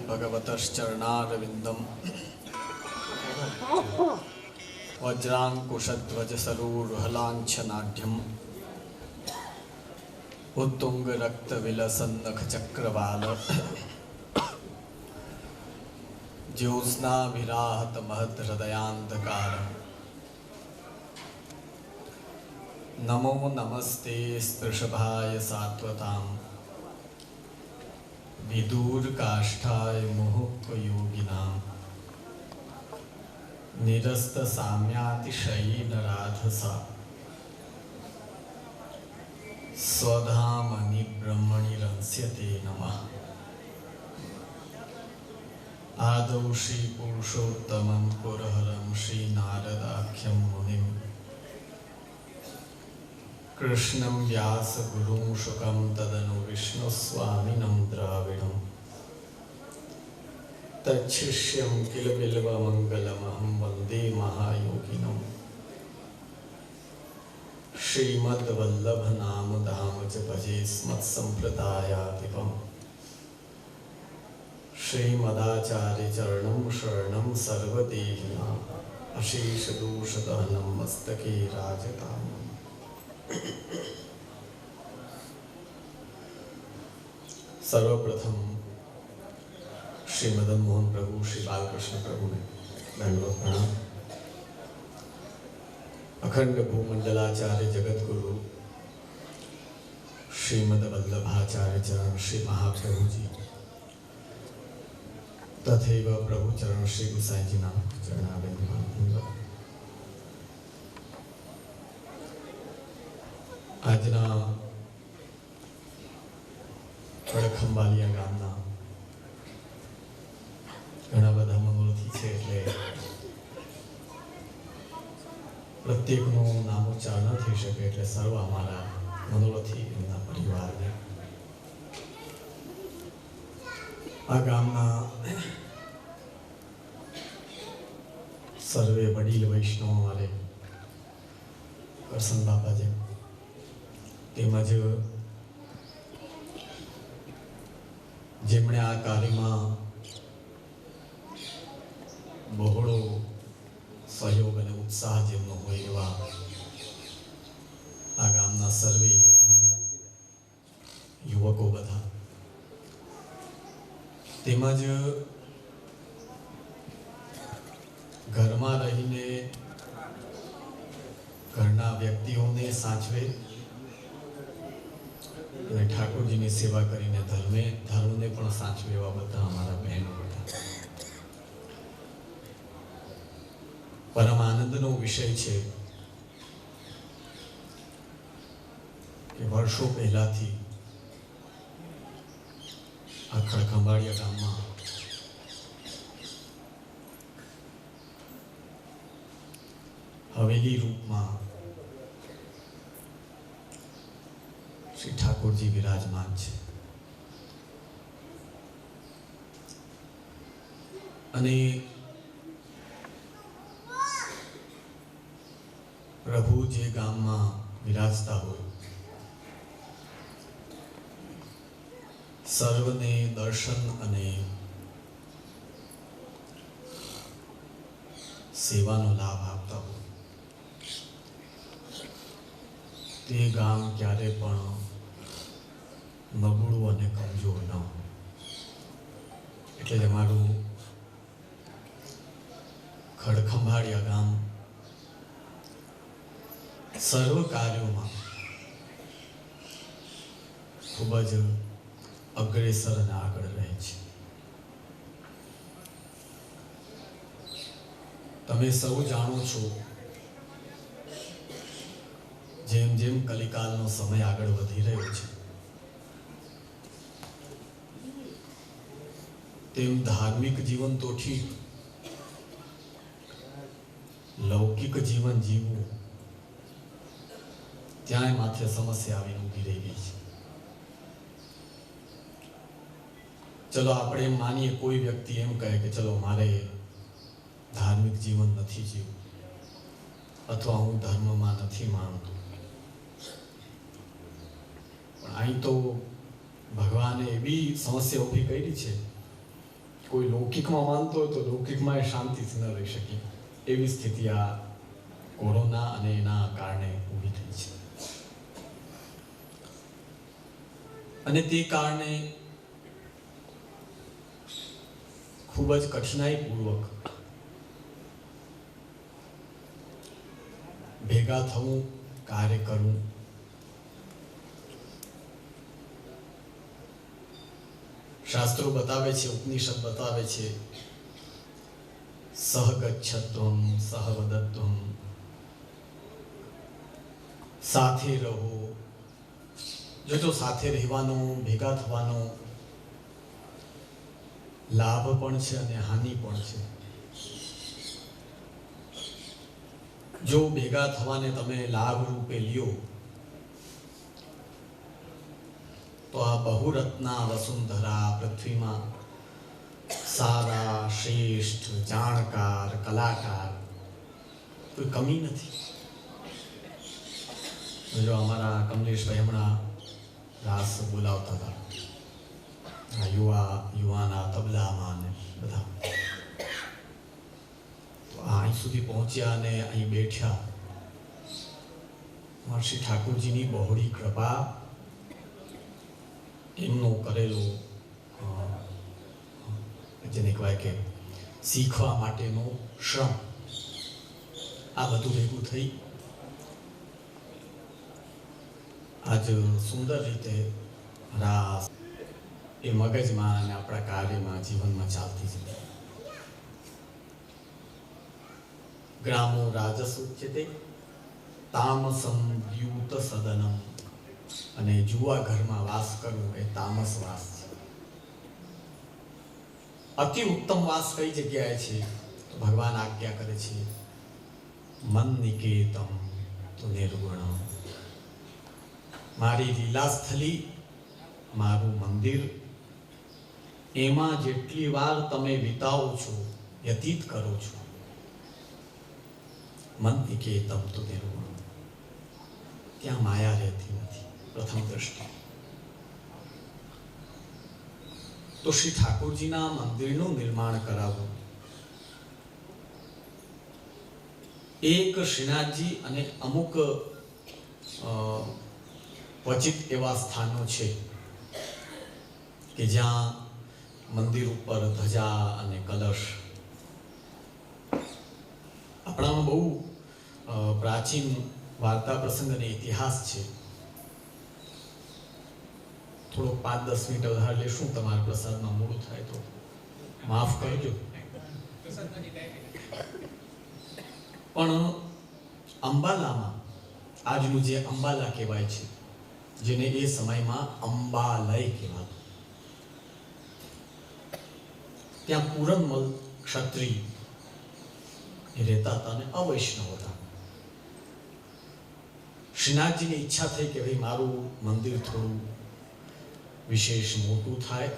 भगवतश्चरणारविन्दं वज्राङ्कुशध्वजसरोरुहलाञ्छनाढ्यम् उत्तुङ्गरक्तविलसन्नखचक्रवाल ज्योत्स्नाभिराहतमहद्हृदयान्धकारम् नमो नमस्ते स्पृशभाय सात्वताम् विदूरकाष्ठाय मुहुक्वयोगिनाम् निरस्तसाम्यातिशयेन राधसा स्वधामनि ब्रह्मणि रंस्यते नमः। आदौ श्रीपुरुषोत्तमं पुरहरं श्रीनारदाख्यं मुनिं कृष्णं व्यासगुरुं शुकं तदनु विष्णुस्वामिनं द्राविडं तच्छिष्यं किल बिल्वमङ्गलमहं वन्दे महायोगिनं श्रीमद्वल्लभनामधाम च भजे स्मत्सम्प्रदायाधिपम् श्रीमदाचार्यचरणं शरणं सर्वदेहिनाम् अशेषदोषदहनं मस्तके राजताम्। सर्वप्रथम श्री मदन मोहन प्रभु, श्री बालकृष्ण प्रभु ने दंडवत प्रणाम। अखंड भूमंडलाचार्य जगत गुरु श्रीमद वल्लभाचार्य चरण श्री महाप्रभु जी तथैव प्रभु चरण श्री गुसाई जी नाम चरणारविंद। આજના ખડખંભાલિયા ગામના ઘણા બધા મનોરથી છે, એટલે પ્રત્યેકનું નામોચ્ચાર ન થઈ શકે, એટલે સર્વ અમારા મનોરથી એમના પરિવારને આ ગામના સર્વે વડીલ વૈષ્ણવ અમારે કરશન બાપાજી તેમજ જેમણે આ કાર્યમાં બહોળો સહયોગ અને ઉત્સાહ જેમનો હોય એવા આ ગામના સર્વે યુવકો બધા, તેમજ ઘરમાં રહીને ઘરના વ્યક્તિઓને સાચવે અને ઠાકોરજીની સેવા કરીને ધર્મને પણ સાચવે એવા બધા અમારા બહેનો હતા. પરમ આનંદનો વિષય છે કે વર્ષો પહેલાથી આ ખડખંભાળિયા ગામમાં હવેલી રૂપમાં શ્રી ઠાકોરજી વિરાજમાન છે અને પ્રભુ જે ગામમાં વિરાજતા હોય સર્વને દર્શન અને સેવાનો લાભ આપતા હોય તે ગામ ક્યારે પણ નબળું અને કમજોર ન હોય. એટલે જ અમારું ખડખંભાળિયા ગામ સર્વ કાર્યોમાં ખૂબ જ અગ્રેસર અને આગળ રહે છે. તમે સૌ જાણો છો, જેમ જેમ કલિકાલનો સમય આગળ વધી રહ્યો છે તેમ ધાર્મિક જીવન તો ઠીક, લૌકિક જીવન જીવવું ત્યાંય માથે સમસ્યા આવીને ઊભી રહી ગઈ છે. ચલો આપણે એમ માનીએ, કોઈ વ્યક્તિ એમ કહે કે ચલો મારે ધાર્મિક જીવન નથી જીવવું અથવા હું ધર્મમાં નથી માનતો, પણ અહીં તો ભગવાને એવી સમસ્યા ઊભી કરી છે કોઈ લૌકિકમાં માનતો હોય તો લૌકિકમાં એ શાંતિથી ન રહી શકે એવી સ્થિતિ આ કોરોના અને એના કારણે ઊભી થઈ છે. અને તે કારણે ખૂબ જ કઠિનાઈપૂર્વક ભેગા થવું, કાર્ય કરવું. શાસ્ત્રો બતાવે છે, ઉપનિષદ બતાવે છે, સહગચ્છત્વમ સહવદત્વમ, સાથે રહો. જો સાથે રહેવાનો, ભેગા થવાનો લાભ પણ છે અને હાનિ પણ છે. જો ભેગા થવાને તમે લાભ રૂપે લ્યો તો આ બહુરત્ના વસુંધરા પૃથ્વીમાં સારા, શ્રેષ્ઠ, જાણકાર, કલાકાર કોઈ કમી નથી. જો અમારા કમલેશભાઈ હમણાં રાસ બોલાવતા હતા, યુવાના તબલામાં ને બધા, તો અહીં સુધી પહોંચ્યા અને અહીં બેઠ્યા. મહર્ષિ ઠાકોરજીની બહોળી કૃપા, એમનો કરેલો જેને કહેવાય કે શીખવા માટેનો શ્રમ, આ બધું ભેગું થઈ આજ સુંદર રીતે રાસ એ મગજમાં અને આપણા કાર્યમાં, જીવનમાં ચાલતી છે. ગ્રામો રાજસુચ્યતે તામસમ દ્યુત સદનમ, અને જુવા ઘરમાં વાસ કરવો એ તામસ વાસ છે. અતિ ઉત્તમ વાસ કઈ જગ્યાએ છે? તો ભગવાન આજ્ઞા કરે છે, મન નિકેતમ તો નિર્ગુણમ. મારી લીલાસ્થલી, મારું મંદિર, એમાં જેટલી વાર તમે વિતાવો છો, વ્યતીત કરો છો, મન નિકેતમ તો નિર્ગુણમ, ત્યાં માયા રહેતી નથી. પ્રથમ દ્રષ્ટિ તો શ્રી ઠાકોરજીના મંદિરનું નિર્માણ કરાવવું. એક શ્રીનાથજી અને અમુક ક્વચિત એવા સ્થાનો છે કે જ્યાં મંદિર ઉપર ધજા અને કલશ. આપણામાં બહુ પ્રાચીન વાર્તા પ્રસંગ અને ઇતિહાસ છે. થોડો 5-10 મિનિટ વધારે લેશું, તમારા પ્રસાદમાં મોડું થાય તો માફ કરજો. પણ અંબાલામાં, આજનું જે અંબાલા કહેવાય છે, જેને એ સમયમાં અંબાલય કહેવાતું, ત્યાં પૂરણમલ ક્ષત્રિય એ રહેતા હતા અને અવૈષ્ણવ હતા. શ્રીનાથજીની ઈચ્છા થઈ કે ભાઈ મારું મંદિર થોડું વિશેષ મોટું થાય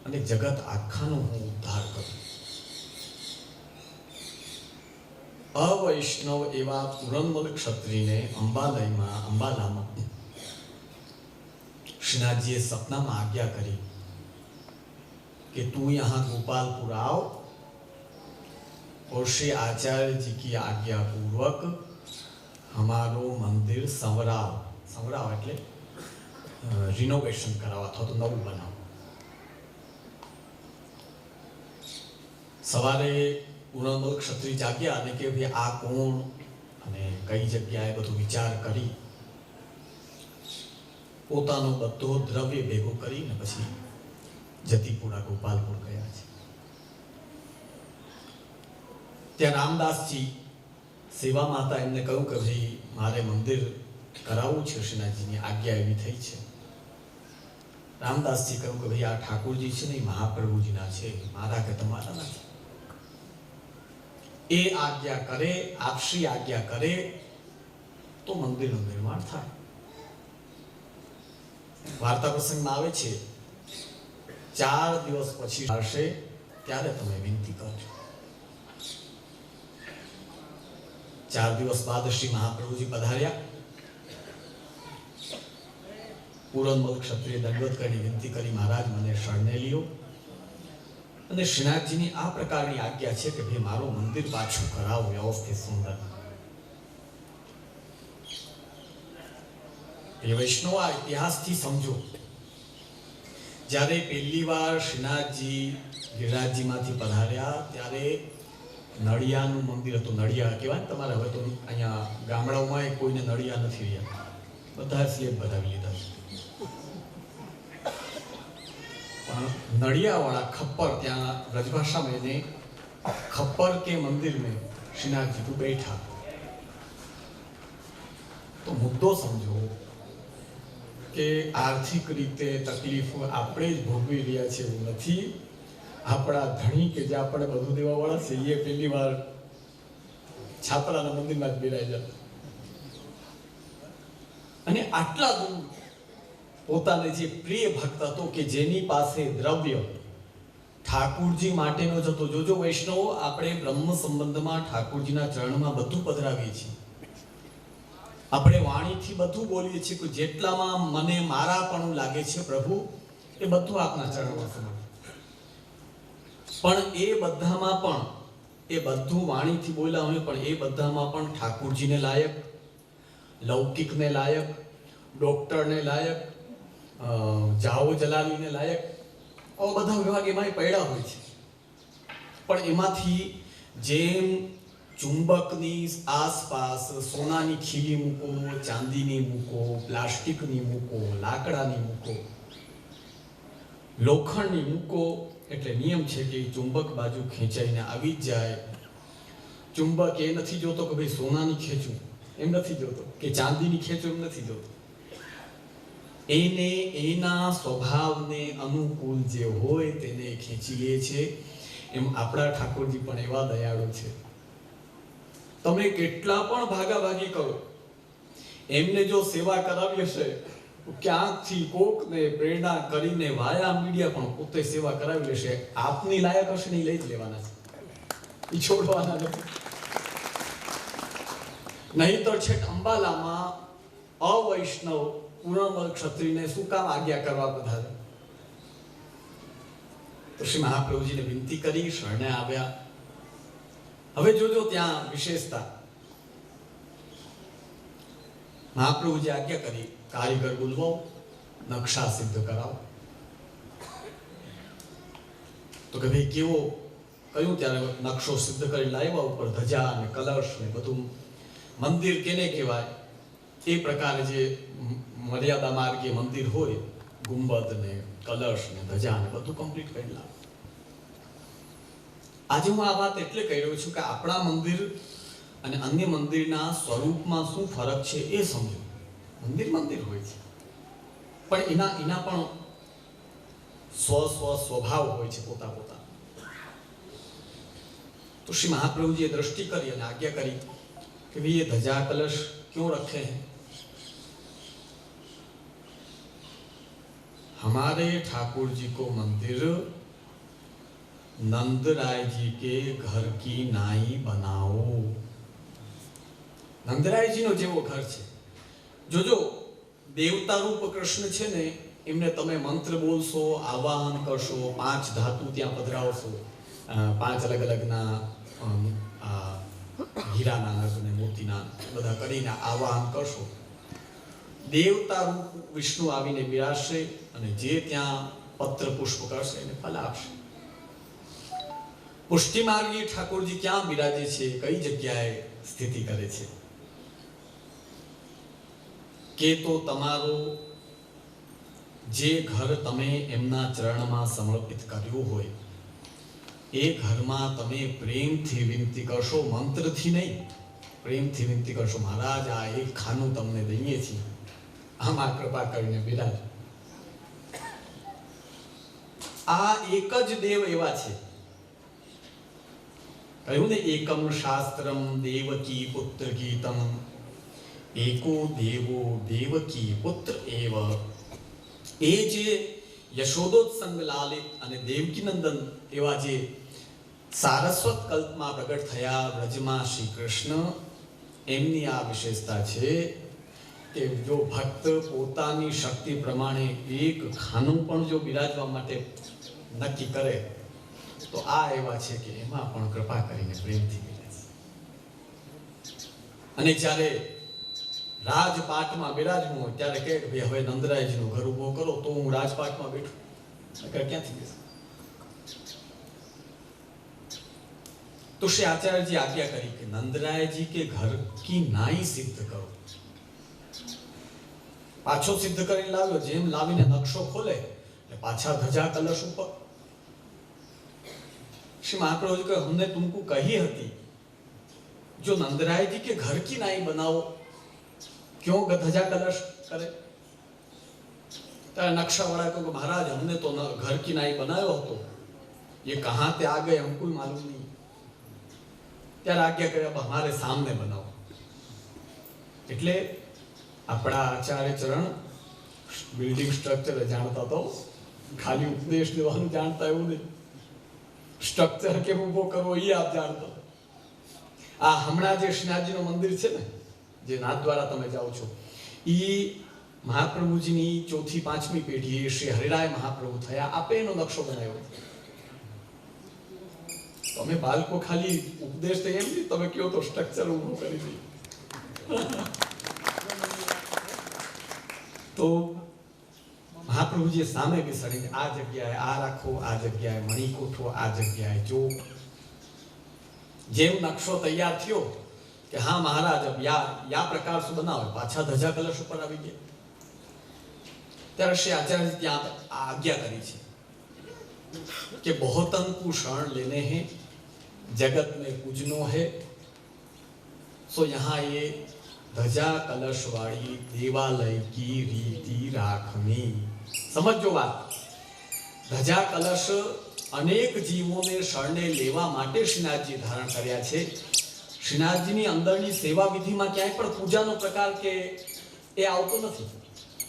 અને જગત આખાનો હું ઉદ્ધાર કરું. અવૈષ્ણવ એવા પૂરણમલ ક્ષત્રિયને અંબાલામાં શ્રીનાથજીએ સપનામાં આજ્ઞા કરી कि तू यहाँ गोपालपुर आओ और श्री आचार्य जी की आज्ञा पूर्वक हमारो मंदिर संवराव. संवराव એટલે રિનોવેશન કરાવો અથવા તો નવું બનાવો. સવારે પૂરણમલ ક્ષત્રિય જાગ્યા અને કે ભાઈ આ કોણ અને કઈ જગ્યાએ બધું વિચાર કરી પોતાનો બધો દ્રવ્ય ભેગો કરીને પછી જતીપુરા ગોપાલપુર ગયા છે. ત્યાં રામદાસજી સેવા માતા એમને કહ્યું કે ભાઈ મારે મંદિર કરાવવું છે, શ્રીનાથજીની આજ્ઞા એવી થઈ છે. રામદાસજી કહ્યું કે ભાઈ આ ઠાકોરજી છે ને મહાપ્રભુજીના છે, મારા કે તમારા નથી. એ આજ્ઞા કરે, આપશ્રી આજ્ઞા કરે તો મંદિરનું નિર્માણ થાય. વાર્તા પ્રસંગમાં આવે છે 4 દિવસ પછી આવશે ત્યારે તમે વિનંતી કરજો. 4 દિવસ બાદ શ્રી મહાપ્રભુજી પધાર્યા. પૂરણમલ ક્ષત્રિય દંડવત કરી વિનંતી કરી, મહારાજ મને શરણે લ્યો, અને શ્રીનાથજીની આ પ્રકારની આજ્ઞા છે કે ભાઈ મારું મંદિર પાછું કરાવો વ્યવસ્થિત સુંદર. એ વૈષ્ણવ આ ઇતિહાસથી સમજો. જ્યારે પહેલી વાર શ્રીનાથજી ગિરિરાજજીમાંથી પધાર્યા ત્યારે નળિયાનું મંદિર હતું. નળિયા કહેવાય ને તમારે, હવે તો અહીંયા ગામડાઓમાં કોઈને નળિયા નથી રહ્યા, બધા સ્લેબ બનાવી લીધા છે. પણ નળિયાવાળા ખપ્પર, ત્યાં વ્રજભાષામાં એને ખપ્પર કે મંદિર મેં શ્રીનાથજી તું બેઠા. તો મુદ્દો સમજો કે આર્થિક રીતે તકલીફ આપણે જ ભોગવી રહ્યા છે એવું નથી. આપણા ધણી કે જે આપણે બધું દેવાવાળા છે એ પહેલી વાર છાપરાના મંદિરમાં જ બિરાજ્યા અને આટલા દૂર પોતાને જે પ્રિય ભક્ત હતો કે જેની પાસે દ્રવ્ય ઠાકુરજી માટેનો જ હતો. જોજો વૈષ્ણવો, આપણે બ્રહ્મ સંબંધમાં ઠાકુરજીના ચરણમાં બધું પધરાવીએ છીએ. આપણે વાણીથી બધું બોલીએ છીએ કે જેટલામાં મને મારાપણું લાગે છે પ્રભુ એ બધું આપના ચરણમાં સમર્પિત. પણ એ બધામાં પણ, એ બધું વાણીથી બોલ્યા હોય પણ એ બધામાં પણ ઠાકુરજીને લાયક, લૌકિકને લાયક, ડોક્ટરને લાયક, જાઓ જલાલીને લાયક, આવા બધા વિભાગ એમાં પડ્યા હોય છે. પણ એમાંથી જેમ ચુંબકની આસપાસ સોનાની ખીલી મૂકો, ચાંદીની મૂકો, પ્લાસ્ટિકની મૂકો, લાકડાની મૂકો, લોખંડની મૂકો, એટલે નિયમ છે કે ચુંબક બાજુ ખેંચાઈને આવી જ જાય. ચુંબક એ નથી જોતો કે ભાઈ સોનાની ખેંચું, એમ નથી જોતો, કે ચાંદીની ખેંચું, એમ નથી જોતો. એને એના સ્વભાવને અનુકૂળ જે હોય તેને ખેંચી લે છે. એમ આપણા ઠાકોરજી પણ એવા દયાળુ છે. તમે કેટલા પણ ભાગાભાગી કરો, એમને જો સેવા કરાવી હશે, ક્યાંકથી કોકને પ્રેરણા કરીને વાયા મીડિયા પણ પોતે સેવા કરાવી લેશે. આપની લાયક હશે ને લઈ જ લેવાના છે, એ છોડવાના નથી. નહીં તો છેક અંબાલામાં અવૈષ્ણવ પૂર્ણમલ ક્ષત્રિયને શું કામ આજ્ઞા કરવા પધારે? તો શ્રી મહાપ્રભુજીને વિનંતી કરી, શરણે આવ્યા. હવે જોજો ત્યાં વિશેષતા. મહાપ્રભુજી આજ્ઞા કરી, કારીગર બોલવો, નકશા સિદ્ધ કરાવો. તો કે ભાઈ કેવો, કયું? ત્યારે નકશો સિદ્ધ કરી લાવ્યા. ઉપર ધજા અને કલશ ને બધું. મંદિર કેને કહેવાય એ પ્રકારે જે મર્યાદા માર્ગે મંદિર હોય, ગુંબદ ને કલશ ને ધજા ને બધું કમ્પ્લીટ કરી લાવે. આજે હું આ વાત એટલે કહી રહ્યો છું કે આપણા મંદિર અને અન્ય મંદિરના સ્વરૂપમાં શું ફરક છે એ સમજો. મંદિર મંદિર હોય છે, પણ એના પણ સ્વભાવ હોય છે પોતા પોતા. તો શ્રી મહાપ્રભુજીએ દ્રષ્ટિ કરી અને આજ્ઞા કરી કે ભાઈ ये ધજા કલશ क्यों रखे हैं? हमारे ठाकुर जी को मंदिर नंदराय जी के घर की नाई बनाओ. નંદરાયજી નો જેવો ઘર છે. જોજો, દેવતા રૂપ કૃષ્ણ છે ને, એમને તમે મંત્ર બોલશો, આવાહન કરશો, 5 ધાતુ ત્યાં પધરાવશો, 5 અલગ અલગના હીરાના અને મોતીના બધા કરીને આવાહન કરશો, દેવતા રૂપ વિષ્ણુ આવીને બિરાજશે અને જે ત્યાં પત્ર પુષ્પ કરશે એને ફલ આપશે. પુષ્ટિ માર્ગી ઠાકોરજી ક્યાં બિરાજે છે, કઈ જગ્યાએ સ્થિતિ કરે છે? કે તો તમારો જે ઘર તમે એમના ચરણમાં સમર્પિત કર્યું હોય એ ઘરમાં તમે પ્રેમથી વિનંતી કરશો, મંત્રથી નહીં, પ્રેમથી વિનંતી કરશો, મહારાજ આ એક ખાનું તમને દઈએ છીએ, આમાં કૃપા કરીને બિરાજો. આ એક જ દેવ એવા છે. કહ્યું ને, એકમ શાસ્ત્રમ દેવકી પુત્ર ગીતમ, એકો દેવો દેવકી પુત્ર એવ. એ જે યશોદોત્સંગ લાલિત અને દેવકી નંદન એવા જે સારસ્વત કલ્પમાં પ્રગટ થયા વ્રજમાં શ્રી કૃષ્ણ, એમની આ વિશેષતા છે કે જો ભક્ત પોતાની શક્તિ પ્રમાણે એક ખાનું પણ જો બિરાજવા માટે નક્કી કરે તો આ એવા છે કે એમાં પણ કૃપા કરીને પ્રેમથી મિલે છે. અને જ્યારે રાજપાટમાં બિરાજવું હોય ત્યારે કહે કે ભાઈ હવે નંદરાયજીનું ઘર ઉભો કરો તો હું રાજપાટમાં બેઠું. નકર ક્યાંથી બેસું? तो श्री आचार्य जी आज्ञा करी कि नंदराय जी के घर की नाई सिद्ध करो. पाछो सिद्ध કરી લાવ્યો, જેમ લાવીને નકશો ખોલે એટલે પાછા ધજા કલશ ઉપર. श्री महाप्रभु जी को हमने तुमको कही હતી जो नंदराय जी के घर की नाई बनाओ, क्यों धजा कलश करे? तो नक्शा वाला को महाराज हमने तो घर की नाई बनायो હતો, ये कहां से आ गए हमको मालूम नहीं. ત્યારે આજ્ઞા કરે हमारे सामने बनाओ. એટલે આપણા આચાર્ય ચરણ બિલ્ડિંગ સ્ટ્રક્ચર જાણતા તો ખાલી ઉપદેશ દેવાનું જાણતા એવું નહીં, સ્ટ્રક્ચર કેમ ઉભો કરવો એ આપ જાણતા. આ હમણાં જે શ્રીનાથજીનું મંદિર છે ને, જે નાથદ્વારા તમે જાઓ છો, ઈ મહાપ્રભુજીની ચોથી પાંચમી પેઢી શ્રી હરિરાય મહાપ્રભુ થયા, આપે એનો નકશો બનાવ્યો. તમે બાળકો ખાલી ઉપદેશ તો એમ નહીં, તમે કયો તો સ્ટ્રક્ચર ઊભું કરી દઈએ. તો મહાપ્રભુજીએ સામે બેસાડીને આ જગ્યાએ આ રાખો, આ જગ્યાએ મણિકોઠો, આ જગ્યાએ જો. જેમ નકશો તૈયાર થયો કે હા મહારાજ अब या प्रकार से बनाओ, પાછા ધજા કલશ ઉપર આવી ગયા. ત્યારે શ્રી આચાર્ય ત્યાં આજ્ઞા કરી છે कि बहुतन को शरण लेने हैं, जगत में पूजनो है, सो यहाँ ये धजा कलश वाली देवालय की रीति राखनी. समझो बात, धजा कलश अनेक जीवों ने शरणे लेवा माटे श्रीनाथजी धारण कर्या छे. श्रीनाथजीनी अंदरनी सेवा विधिमां क्यांय पण पूजानो प्रकार के ए आवतो नथी.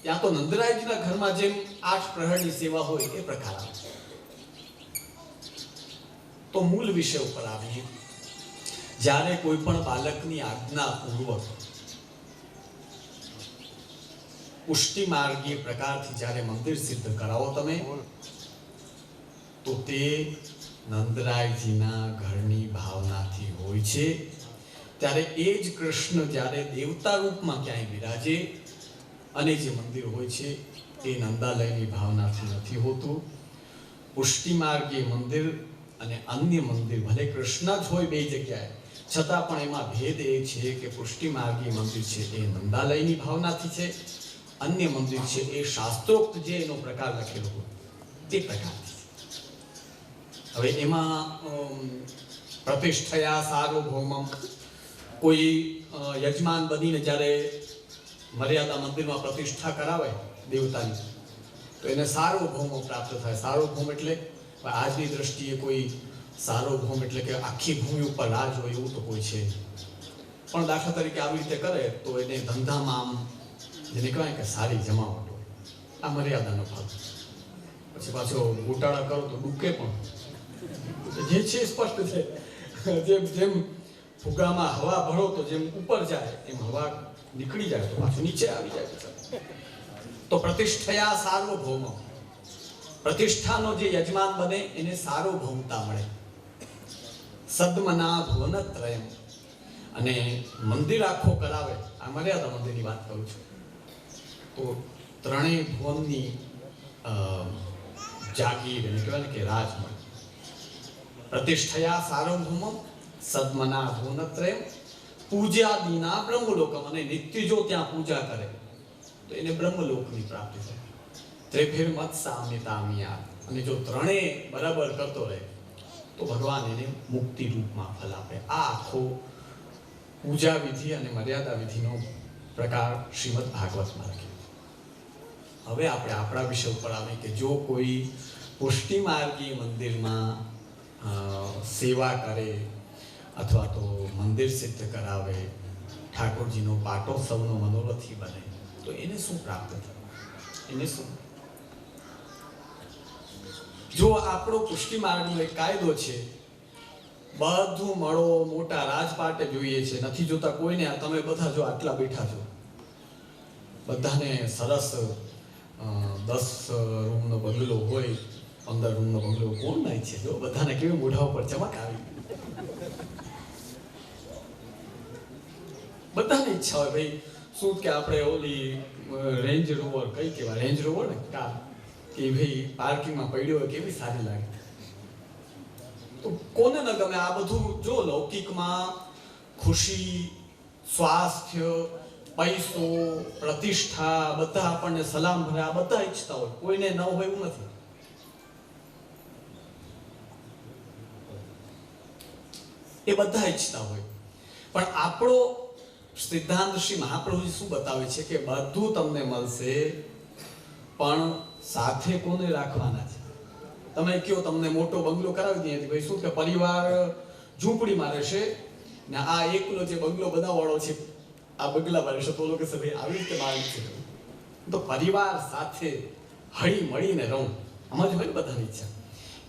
त्यां तो नंदरायजीना घरमां जेम 8 प्रहरनी सेवा होय ए प्रकार आवे. तो मूल विषय पर आવીએ. જ્યારે કોઈ પણ બાળકની આજ્ઞા પૂર્વક પુષ્ટિ માર્ગીય પ્રકારથી જ્યારે મંદિર સિદ્ધ કરાવો તમે, તો તે નંદરાયજીના ઘરની ભાવનાથી હોય છે. ત્યારે એ જ કૃષ્ણ જ્યારે દેવતા રૂપમાં ક્યાંય બિરાજે અને જે મંદિર હોય છે એ નંદાલયની ભાવનાથી નથી હોતું. પુષ્ટિ માર્ગીય મંદિર અને અન્ય મંદિર ભલે કૃષ્ણ જ હોય બે જગ્યાએ, છતાં પણ એમાં ભેદ એ છે કે પુષ્ટિ માર્ગી મંદિર છે એ નંદાલયની ભાવનાથી છે, અન્ય મંદિર છે એ શાસ્ત્રોક્ત જે એનો પ્રકાર લખેલો હોય તે પ્રકારથી. હવે એમાં પ્રતિષ્ઠયા સાર્વભૌમમ, કોઈ યજમાન બનીને જ્યારે મર્યાદા મંદિરમાં પ્રતિષ્ઠા કરાવે દેવતાની, તો એને સાર્વભૌમ પ્રાપ્ત થાય. સાર્વભૌમ એટલે આજની દ્રષ્ટિએ કોઈ સાર્વભૌમ એટલે કે આખી ભૂમિ ઉપર રાજ હોય એવું તો કોઈ છે, પણ દાખલા તરીકે આવી રીતે કરે તો એને ધંધામાં આમ જેને કહેવાય કે સારી જમાવટ હોય, આ મર્યાદાનો ભાગ. પછી પાછો ગોટાળા કરો તો ડૂકે પણ, જે છે સ્પષ્ટ છે. જેમ જેમ ફુગામાં હવા ભરો તો જેમ ઉપર જાય એમ હવા નીકળી જાય તો પાછું નીચે આવી જાય. તો પ્રતિષ્ઠયા સાર્વભૌમ, પ્રતિષ્ઠાનો જે યજમાન બને એને સાર્વભૌમતા મળે. સદ્મના ભુવનત્રયમ, અને મંદિર આખો કરાવે, આ મર્યાદા મંદિરની વાત કરું છું, તો ત્રણેય ભુવનની જાગીર એને કહેવાય ને કે રાજ મળે. પ્રતિષ્ઠયા સાર્વભૌમમ સદ્મના ભુવનત્રયમ પૂજ્યાદિના બ્રહ્મલોકમ, અને નિત્ય જો ત્યાં પૂજા કરે તો એને બ્રહ્મલોકની પ્રાપ્તિ થાય. ત્રિભિર્મત સામ્યતામિયા, અને જો ત્રણેય બરાબર કરતો રહે તો ભગવાન એને મુક્તિ રૂપમાં ફલ આપે. આ આખો પૂજા વિધિ અને મર્યાદા વિધિનો પ્રકાર શ્રીમદ ભાગવતમાં લખ્યો. હવે આપણે આપણા વિષય ઉપર આવે કે જો કોઈ પુષ્ટિ માર્ગી મંદિરમાં સેવા કરે અથવા તો મંદિર સિદ્ધ કરાવે, ઠાકોરજીનો પાટોત્સવનો મનોરથી બને, તો એને શું પ્રાપ્ત થયું? એને શું? જો આપણો પુષ્ટિ માર્ગનો એક કાયદો છે, બધું મળો મોટા રાજપાટે જોઈએ છે, નથી જોતા કોઈને. તમે બધા જો આટલા બેઠા છો, બધાને સરસ 10 રૂમનો બંગલો હોય, 15 રૂમનો બંગલો કોણ ના છે? જો બધાને કેવી મોઢા ઉપર ચમક આવી. બધાની ઈચ્છા હોય ભાઈ શું કે આપણે ઓલી રેન્જ રોવર કઈ કહેવાય, રેન્જ રોવર ને કાર, કે ભાઈ પાર્કિંગમાં પડ્યો હોય કેવી સારી લાગે. તો કોને ન ગમે? આ બધું જો લૌકિકમાં ખુશી, સ્વાસ્થ્ય, પૈસો, પ્રતિષ્ઠા, બધા આપણને સલામ ભરે, આ બધા ઈચ્છતા હોય, કોઈને ન હોય એવું નથી. એ બધા ઈચ્છતા હોય, પણ આપણો સિદ્ધાંત શ્રી મહાપ્રભુજી શું બતાવે છે કે બધું તમને મળશે, પણ સાથે કોને રાખવાના છે? તમે કયો તમને મોટો બંગલો કરાવી દઈએ ભાઈ, શું કે પરિવાર ઝૂંપડીમાં રહેશે ને આ એકલો જે બંગલો બનાવવાળો છે આ બંગલામાં રહેશે, તો લોકો ભાઈ આવી રીતે મારી છે. તો પરિવાર સાથે હળી મળીને રહું, આમ જ હોય બધાની ઈચ્છા.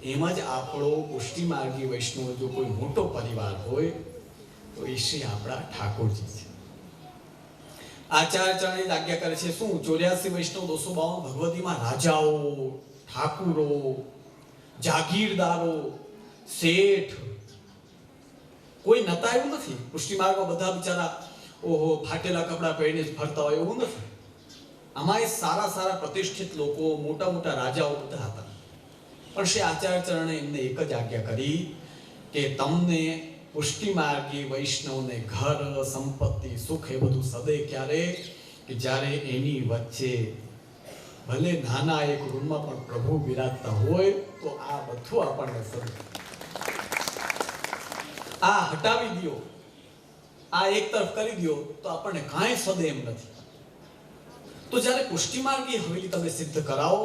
એમ જ આપણો પુષ્ટિ માર્ગી વૈષ્ણવ જો કોઈ મોટો પરિવાર હોય તો એ શ્રી આપણા ઠાકોરજી છે. આચાર્ય ચરણે આજ્ઞા કરે છે શું? 84 વૈષ્ણવ 252 ભગવતીમાં રાજાઓ, ઠાકુરો, જાગીરદારો, શેઠ કોઈ નતા એવું નથી. પુષ્ટિ માર્ગમાં બધા બિચારા ઓહો ફાટેલા કપડા પહેરીને જ ફરતા હોય એવું નથી. આમાં સારા સારા પ્રતિષ્ઠિત લોકો, મોટા મોટા રાજાઓ બધા હતા. પણ શ્રી આચાર્ય ચરણે એમને એક જ આજ્ઞા કરી કે તમને પુષ્ટિ માર્ગી વૈષ્ણવને ઘર, સંપત્તિ, સુખ એ બધું સદે ક્યારે કે જ્યારે એની વચ્ચે ભલે નાના એક રૂમમાં પણ પ્રભુ બિરાજતા હોય તો આ બધું આપણને સદે આ હટાવી દો, આ એક તરફ કરી દો તો આપણને કાંઈ સદે એમ નથી. તો જ્યારે પુષ્ટિ માર્ગી હવેલી તમે સિદ્ધ કરાવો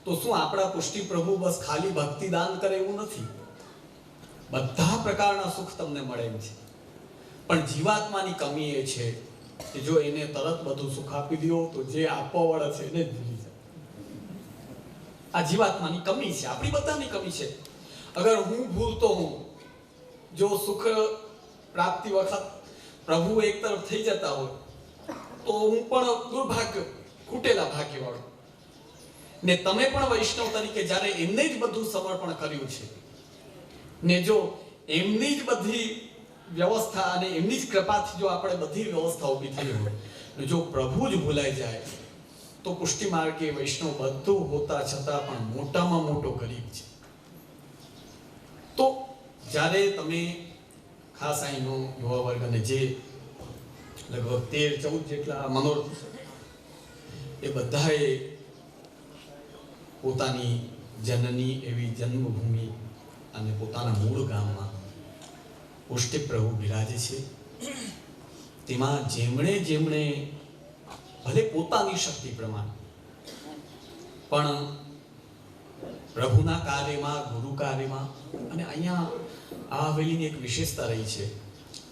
તો શું આપણા પુષ્ટિ પ્રભુ બસ ખાલી ભક્તિ દાન કરે એવું નથી. બધા પ્રકારના સુખ તમને મળે એમ છે, પણ જીવાત્માની કમી એ છે કે જો એને તરત બધું સુખ આપી દો તો જે આપવા વાળા છે એને જ ભૂલી જાય. આ જીવાત્માની કમી છે, આપણી બધાની કમી છે. અગર હું ભૂલતો હું, જો સુખ પ્રાપ્તિ વખત પ્રભુ એક તરફ થઈ જતા હોય તો હું પણ દુર્ભાગ્ય, ખૂટેલા ભાગ્યવાળો. ને તમે પણ વૈષ્ણવ તરીકે જ્યારે એમને જ બધું સમર્પણ કર્યું છે ને જો એમની જ બધી વ્યવસ્થા અને એમની જ કૃપાથી જો આપણે બધી વ્યવસ્થા ઊભી થઈ હોય ને જો પ્રભુ જ ભૂલાઈ જાય તો પુષ્ટિ માર્ગે વૈષ્ણવ બધું હોતા છતાં પણ મોટામાં મોટો ગરીબ છે. તો જ્યારે તમે ખાસ અહીંનો યુવા વર્ગ અને જે લગભગ 13-14 જેટલા મનોરથ એ બધાએ પોતાની જનની એવી જન્મભૂમિ અને પોતાના મૂળ ગામમાં પુષ્ટિ પ્રભુ બિરાજે છે. તેમાં જેમણે ભલે પોતાની શક્તિ પ્રમાણે પણ પ્રભુના કાર્યમાં, ગુરુ કાર્યમાં, અને અહીંયા આ હવેલીની એક વિશેષતા રહી છે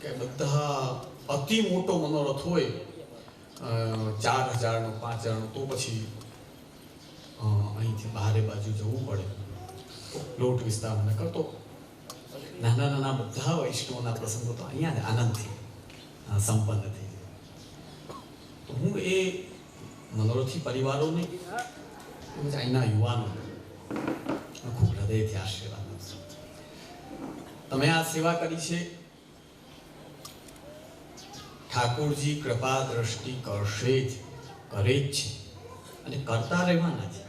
કે બધા અતિ મોટો મનોરથ હોય 4000નો, 5000નો, તો પછી અહીંથી બહારે બાજુ જવું પડે. પ્લોટ વિસ્તારને કરતો નાના નાના બધા વૈષ્ણવના પ્રસંગો તો અહીંયા જ આનંદથી સંપન્ન થઈ જાય. તો હું એ મનોરથી પરિવારોને અહીંના યુવાનો ખૂબ હૃદયથી આશીર્વાદ આપું છું. તમે આ સેવા કરી છે, ઠાકોરજી કૃપા દ્રષ્ટિ કરશે જ, કરે જ છે અને કરતા રહેવાના છે.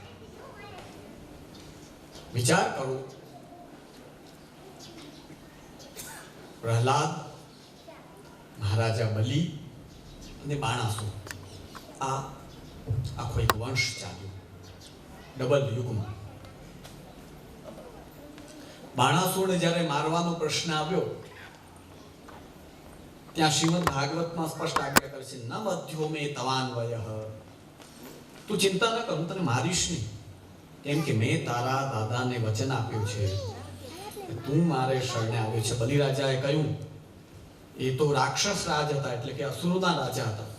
વિચાર કરો, પ્રહલાદ, મહારાજા બલિ અને બાણાસુર, આ આખો એક વંશ ચાલ્યો ડબલ યુગમાં. બાણાસુરને જ્યારે મારવાનો પ્રશ્ન આવ્યો ત્યાં શ્રીમદ ભાગવતમાં સ્પષ્ટ આજ્ઞા કરે છે, ન મધ્યો મે તવાન્વયઃ, તું ચિંતા ન કર, હું તને મારીશ નહીં, કેમ કે મેં તારા દાદાને વચન આપ્યું છે કે તું મારે શરણે આવ્યો છે. બલિરાજાએ કહ્યું, એ તો રાક્ષસ રાજ હતા, એટલે કે અસુરોના રાજા હતા,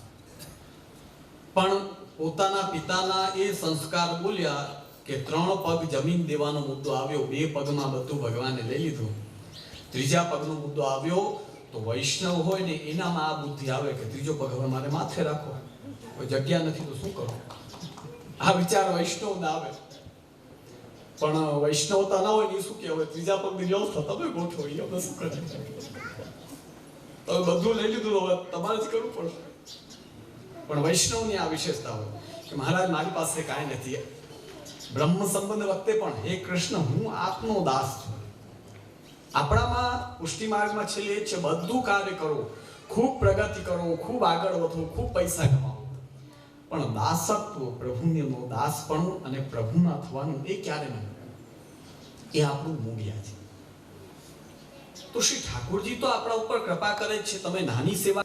પણ પોતાના પિતાના એ સંસ્કાર બોલ્યા કે 3 પગ જમીન દેવાનો મુદ્દો આવ્યો, 2 પગમાં બધું ભગવાને લઈ લીધું, 3જા પગનો મુદ્દો આવ્યો તો વૈષ્ણવ હોય ને એનામાં આ બુદ્ધિ આવે કે 3જો પગ હવે મારે માથે રાખો, કોઈ જગ્યા નથી તો શું કરો, આ વિચાર વૈષ્ણવ ના આવે. પણ વૈષ્ણવતા ના હોય ને શું કે હવે ત્રીજા પગની વ્યવસ્થા તમે ગોઠવો, એ અમે શું કરી તમે બધું લઈ લીધું, હવે તમારે જ કરવું પડશે. પણ વૈષ્ણવની આ વિશેષતા હોય કે મહારાજ મારી પાસે કાંઈ નથી. બ્રહ્મ સંબંધ વખતે પણ હે કૃષ્ણ હું આપનો દાસ છું. આપણામાં પુષ્ટિ માર્ગમાં છેલ્લે છે બધું કાર્ય કરો, ખૂબ પ્રગતિ કરો, ખૂબ આગળ વધો, ખૂબ પૈસા કમાવો, પણ દાસત્વ પ્રભુનો દાસપણું અને પ્રભુના થવાનું એ ક્યારે નહીં. એ આપણું મૂળિયા છે. તો શ્રી ઠાકોરજી તો આપણા ઉપર કૃપા કરે છે. તમે નાની સેવા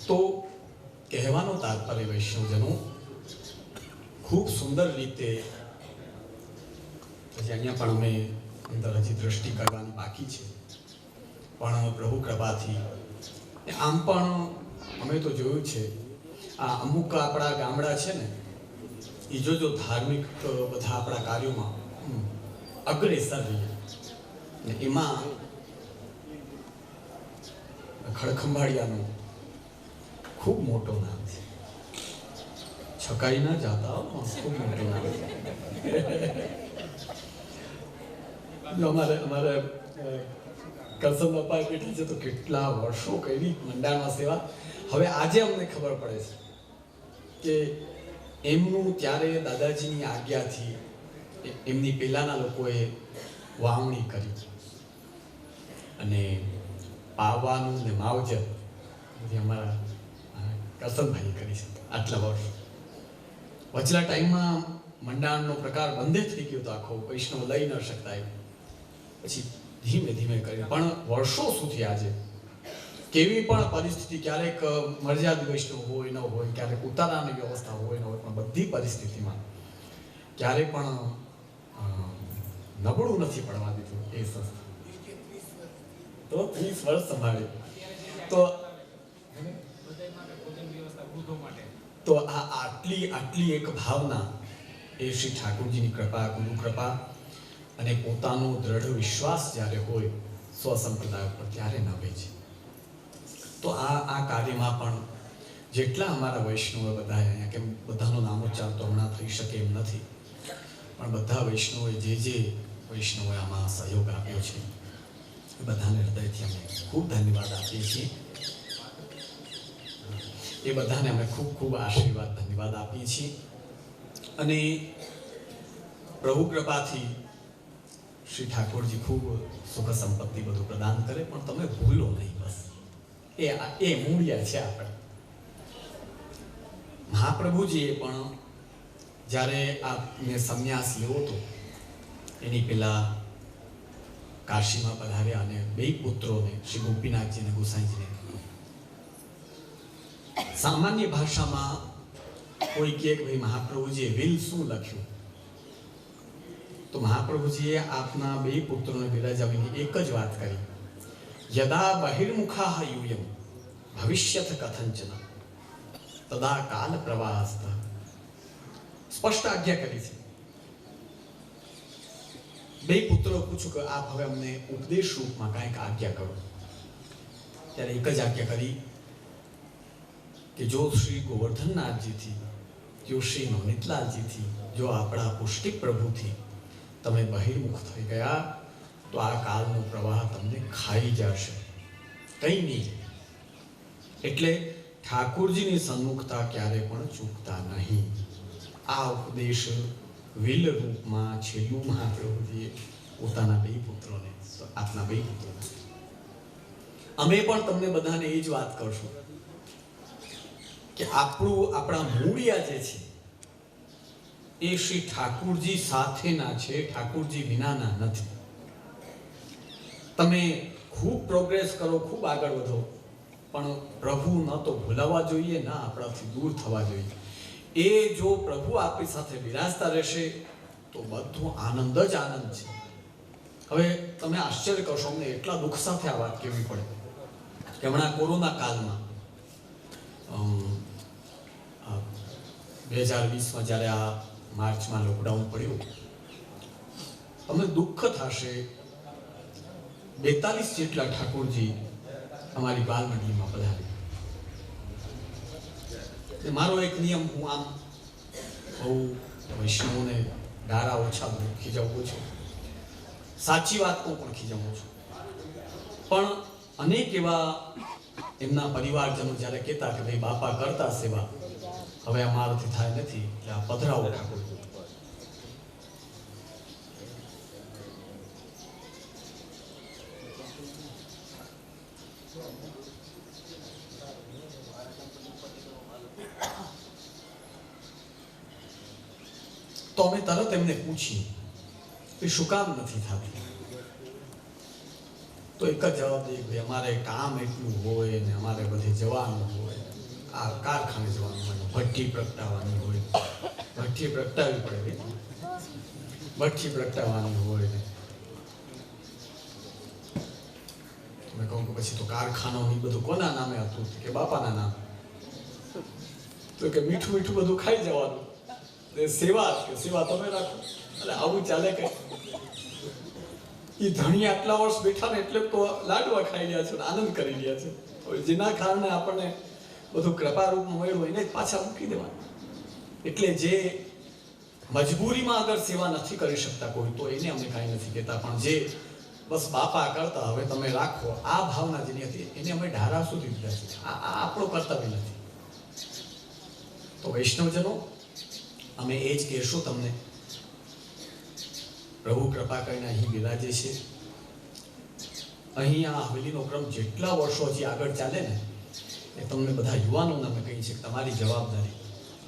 તો કહેવાનો તાત્પર્ય વૈષ્ણવજનો ખૂબ સુંદર રીતે અહીંયા પણ અમે અંદર હજી દ્રષ્ટિ કરવાની બાકી છે, પણ પ્રભુ કૃપાથી આમ પણ અમે તો જોયું છે આ અમુક આપણા ગામડા છે ને એ જો ધાર્મિક બધા આપણા કાર્યોમાં અગ્રેસર રહીએ ને એમાં ખડખંભાળિયાનું ખૂબ મોટો નામ છે. છકાઈ ના જાતા ખૂબ મોટું નામ છે. અમારે કરસન બાપા બેઠી છે તો કેટલા વર્ષો કરી મંડાણમાં સેવા. હવે આજે અમને ખબર પડે છે કે એમનું ત્યારે દાદાજીની આજ્ઞાથી એમની પહેલાના લોકોએ વાવણી કરી અને પાવાનું ને માવજત બધી અમારા કરસનભાઈ કરી છે આટલા વર્ષ. વચલા ટાઈમમાં મંડાણનો પ્રકાર બંધ થઈ ગયો હતો, આખો વૈષ્ણવ લઈ ન શકતા એમ. પછી ધીમે ધીમે કરી પણ વર્ષો સુધી આજે કેવી પણ પરિસ્થિતિ, ક્યારેક મર્યાદિત વૈષ્ણવ હોય ન હોય, ક્યારેક ઉતારાની વ્યવસ્થા હોય ન હોય, પણ બધી પરિસ્થિતિમાં ક્યારેય પણ નબળું નથી પડવા દીધું એ સંસ્થા. તો 30 વર્ષ સંભાળ્યું. તો આ આટલી એક ભાવના એ શ્રી ઠાકોરજીની કૃપા, ગુરુ કૃપા અને પોતાનો દ્રઢ વિશ્વાસ જ્યારે હોય સ્વસંપ્રદાય પર ત્યારે નભે છે. તો આ કાર્યમાં પણ જેટલા અમારા વૈષ્ણવો બધા અહીંયા, કેમ બધાનો નામોચ્ચાર તો હમણાં થઈ શકે એમ નથી, પણ બધા વૈષ્ણવોએ જે વૈષ્ણવોએ આમાં સહયોગ આપ્યો છે એ બધાને હૃદયથી અમે ખૂબ ધન્યવાદ આપીએ છીએ. એ બધાને અમે ખૂબ ખૂબ આશીર્વાદ, ધન્યવાદ આપીએ છીએ. અને પ્રભુ કૃપાથી શ્રી ઠાકોરજી ખૂબ સુખ સંપત્તિ બધું પ્રદાન કરે, પણ તમે ભૂલો નહીં. બસ એ મૂળિયા છે આપણે. મહાપ્રભુજીએ પણ જ્યારે આપને સંન્યાસ લેવો હતો એની પહેલા કાશીમાં પધાર્યા અને બે પુત્રોને શ્રી ગોપીનાથજી અને ગોસાઈજીને સામાન્ય ભાષામાં કોઈ કહે કે ભાઈ મહાપ્રભુજીએ વિલ શું લખ્યું, તો મહાપ્રભુજીએ આપના બે પુત્રોને બિરાજાવીને એક જ વાત કરી, યદા બહિર્મુખાહ યુયમ ભવિષ્યત કથંચન તદા કાલ પ્રવાહસ્ત. સ્પષ્ટ આજ્ઞા કરી છે. બે પુત્રો પૂછ્યું કે આપ હવે અમને ઉપદેશ રૂપમાં કાંઈક આજ્ઞા કરો, ત્યારે એક જ આજ્ઞા કરી કે જો શ્રી ગોવર્ધનનાથજીથી, જો શ્રી નવનીતલાલજીથી, જો આપણા પુષ્ટિક પ્રભુથી તમે બહિર્મુખ થઈ ગયા તો આ કાળનો પ્રવાહ તમને ખાઈ જશે, કંઈ નહીં. એટલે ઠાકોરજીની સન્મુખતા ક્યારે પણ ચૂકતા નહીં. આ ઉપદેશ વિલ રૂપમાં છેલ્લું મહાપ્રભુજીએ પોતાના બે પુત્રોને, આપના બે પુત્રોને, અમે પણ તમને બધાને એ જ વાત કરશું કે આપણા મૂળિયા જે છે એ શ્રી ઠાકોરજી સાથેના છે, ઠાકોરજી વિનાના નથી. તમે ખૂબ પ્રોગ્રેસ કરો, ખૂબ આગળ વધો, પણ પ્રભુ ન તો ભૂલાવા જોઈએ, ના આપણાથી દૂર થવા જોઈએ. એ જો પ્રભુ આપણી સાથે બિરાજતા રહેશે તો બધું આનંદ જ આનંદ છે. હવે તમે આશ્ચર્ય કરશો, અમને એટલા દુઃખ સાથે આ વાત કહેવી પડે કે હમણાં કોરોના કાળમાં 2020માં જ્યારે આ માર્ચમાં લોકડાઉન પડ્યું, તમને દુઃખ થશે. 42 જેટલા ઠાકોરજી અમારી બાલમંડળીમાં પધાર્યા. મારો એક નિયમ, હું આમ બહુ વૈષ્ણવોને ડારા ઓછા ખીજાવું છું, સાચી વાત કહું પણ ખીજાવું છું. પણ અનેક એવા એમના પરિવારજનો જ્યારે કહેતા કે ભાઈ બાપા કરતા સેવા, હવે અમારાથી થાય નથી, એટલે આ પધરાવો ઠાકોર. તો અમે તરત એમને પૂછીએ કે શું કામ નથી થતી? તો એક જ જવાબ દઈએ કે અમારે કામ એટલું હોય ને અમારે બધે જવાનું હોય, આ કારખાને જવાનું હોય, ભઠ્ઠી પ્રગટાવવાની હોય, ભઠ્ઠી પ્રગટાવવી પડે, ભઠ્ઠી પ્રગટાવવાની હોય ને મેં કહું કે પછી તો કારખાનો ની બધું કોના નામે હતું? કે બાપાના નામે. તો કે મીઠું મીઠું બધું ખાઈ જવાનું, સેવા કે સેવા તમે રાખો. એટલે આવું ચાલે કે એ ધણી આટલા વર્ષ બેઠા ને એટલે તો લાડવા ખાઈ રહ્યા છે, આનંદ કરી રહ્યા છે. જેના કારણે આપણને બધું કૃપારૂપમાં મળ્યું એને જ પાછા મૂકી દેવાનું. એટલે જે મજબૂરીમાં અગર સેવા નથી કરી શકતા કોઈ, તો એને અમે કાંઈ નથી કહેતા. પણ જે બસ બાપા કરતા હવે તમે રાખો, આ ભાવના જેની હતી એને અમે ઢારા સુધી દીધા છે. આ આપણો કર્તવ્ય નથી. તો વૈષ્ણવજનો, અમે એ જ કહેશું તમને, પ્રભુ કૃપા કરીને અહીં બિરાજે છે. અહીં આ હવેલીનો ક્રમ જેટલા વર્ષો હજી આગળ ચાલે ને, એ તમને બધા યુવાનોને અમે કહીએ છીએ કે તમારી જવાબદારી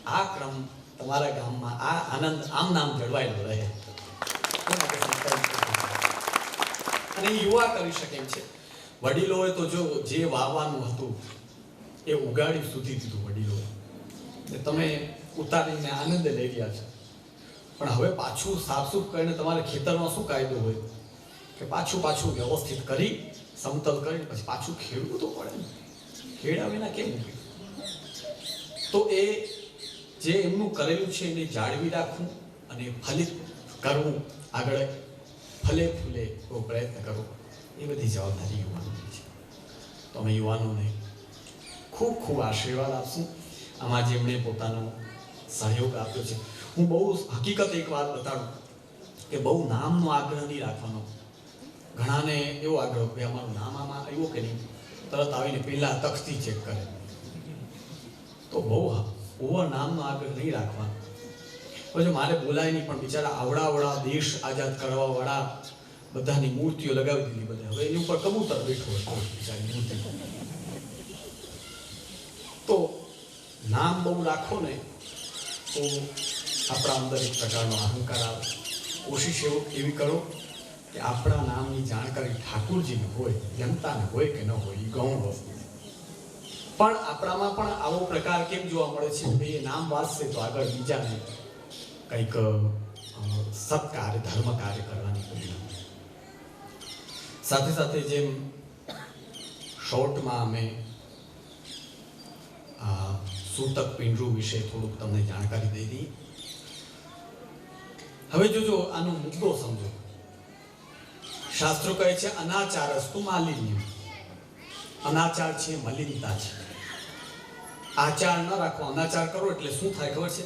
આ ક્રમ તમારા ગામમાં આ આનંદ આમ નામ જળવાયેલો રહે. અને યુવા કરી શકે એમ છે. વડીલોએ તો જો જે વાવવાનું હતું એ ઉગાડી સુધી દીધું વડીલોએ, તમે ઉતારીને આનંદ લઈ રહ્યા છો. પણ હવે પાછું સાફસૂફ કરીને તમારે ખેતરમાં શું કાયદો હોય કે પાછું વ્યવસ્થિત કરી સમતલ કરી પછી પાછું ખેડવું તો પડે ને. ખેડા વિના કેમ? તો એ જે એમનું કરેલું છે એને જાળવી રાખવું અને ફલિત કરવું, આગળ ફલે ફૂલે એવો પ્રયત્ન કરવો, એ બધી જવાબદારી યુવાનોની છે. તો અમે યુવાનોને ખૂબ ખૂબ આશીર્વાદ આપશું આમાં જેમણે પોતાનો સહયોગ આપ્યો છે. હું બહુ હકીકત એક વાત બતાડું કે બહુ નામનો આગ્રહ નહીં રાખવાનો. ઘણાને એવો આગ્રહ કે અમારું નામ આમાં આવ્યું કે નહીં, તરત આવીને પહેલા તખતી ચેક કરે. તો બહુ ઓવર નામનો આગ્રહ નહીં રાખવાનો. પછી મારે બોલાય નહીં, પણ બિચારા આવડા દેશ આઝાદ કરવા વાળા બધાની મૂર્તિઓ લગાવી દીધી બધે. હવે એની ઉપર કબૂતર બેઠો હતો બિચારી મૂર્તિ. તો નામ બહુ રાખો ને તો આપણા અંદર એક પ્રકારનો અહંકાર આવે. કોશિશ એવી કરો કે આપણા નામની જાણકારી ઠાકુરજીને હોય, જનતાને હોય કે ન હોય, એ ગૌણ વસ્તુ. પણ આપણામાં પણ આવો પ્રકાર કેમ જોવા મળે છે કે એ નામ વાંચશે તો આગળ બીજાને કંઈક સત્કાર્ય ધર્મ કાર્ય કરવાની પ્રેરણા. સાથે સાથે જેમ શોર્ટમાં અમે સૂતક પિંડરું વિશે થોડુંક તમને જાણકારી દઈ દઈએ. હવે જોજો, આનો મુદ્દો સમજો. શાસ્ત્રો કહે છે અનાચારસ્તુ માલિન્યમ. અનાચાર છે મલિનતા છે. આચાર ન રાખો, અનાચાર કરો એટલે શું થાય ખબર છે?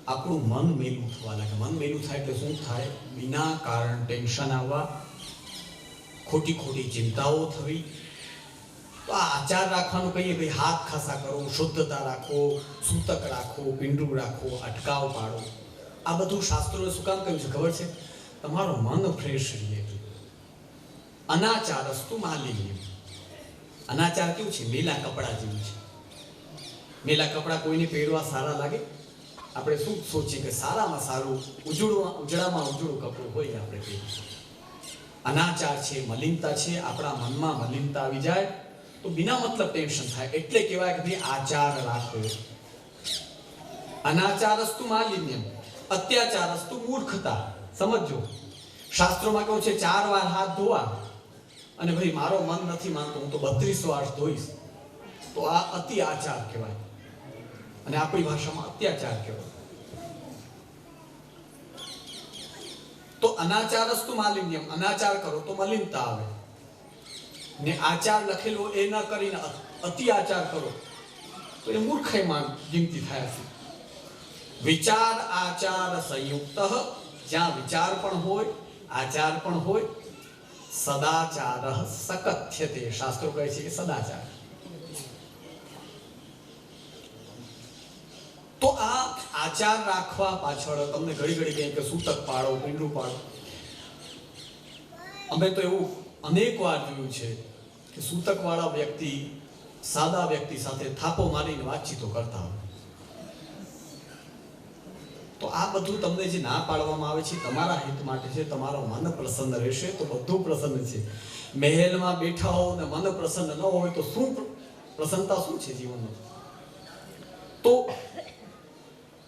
આપણું મન મેલું થવા લાગે. મન મેલું થાય એટલે શું થાય? વિના કારણ ટેન્શન આવવા, ખોટી ચિંતાઓ થવી. તો આ આચાર રાખવાનું કહીએ ભાઈ, હાથ ખાસા કરો, શુદ્ધતા રાખો, સૂતક રાખો, પિંડું રાખો, અટકાવ પાડો. આ બધું શાસ્ત્રોએ શું કામ કહ્યું છે ખબર છે? તમારું મન ફ્રેશ રહે. અનાચારસ્તુ માલિન્યમ. અનાચાર કેવું છે? મેલા કપડા જેવું છે. મેલા કપડા કોઈને પહેરવા સારા લાગે? આપણે શું સોચીએ કે સારામાં સારું ઉજળામાં ઉજળું કપડું હોય આપણે પહેરીએ. અનાચાર છે, મલિનતા છે. આપણા મનમાં મલિનતા આવી જાય તો બિના મતલબ ટેન્શન થાય. એટલે કહેવાય કે ભાઈ આચાર રાખો. અનાચારસ્તુ માલિન્યમ, અત્યાચારસ્તુ મૂર્ખતા. સમજો, શાસ્ત્રોમાં કહ્યું છે 4 વાર હાથ ધોવા, અને ભાઈ મારો મન નથી માનતો, હું તો 32 વાર ધોઈશ, તો આ અતિ આચાર કહેવાય. અને આપણી ભાષામાં અત્યાચાર કહેવાય. તો અનાચારસ્તુ માલિન્યમ, અનાચાર કરો તો મલિનતા આવે. ને આચાર લખેલો એ ન કરીને અતિ આચાર કરો તો એ મૂર્ખાઈમાં ગિનતી થાય છે. વિચાર આચાર સંયુક્ત જ્યાં વિચાર પણ હોય, આચાર પણ હોય, સદાચાર સકથ્યતે, શાસ્ત્રો કહે છે કે સદાચાર. તો આ આચાર રાખવા પાછળ તમને ઘડી ઘડી કહે કે સૂતક પાડો, પીંડું પાડો. અમે તો એવું અનેક વાર જોયું છે કે સૂતક વાળા વ્યક્તિ સાદા વ્યક્તિ સાથે થાપો મારીને વાતચીતો કરતા હોય. તો આ બધું તમને જે ના પાડવામાં આવે છે તમારા હિત માટે છે. તમારો મન પ્રસન્ન રહેશે તો બધું પ્રસન્ન છે. મહેલમાં બેઠા હો ને મન પ્રસન્ન ન હોય તો શું પ્રસન્નતા શું છે જીવનમાં? તો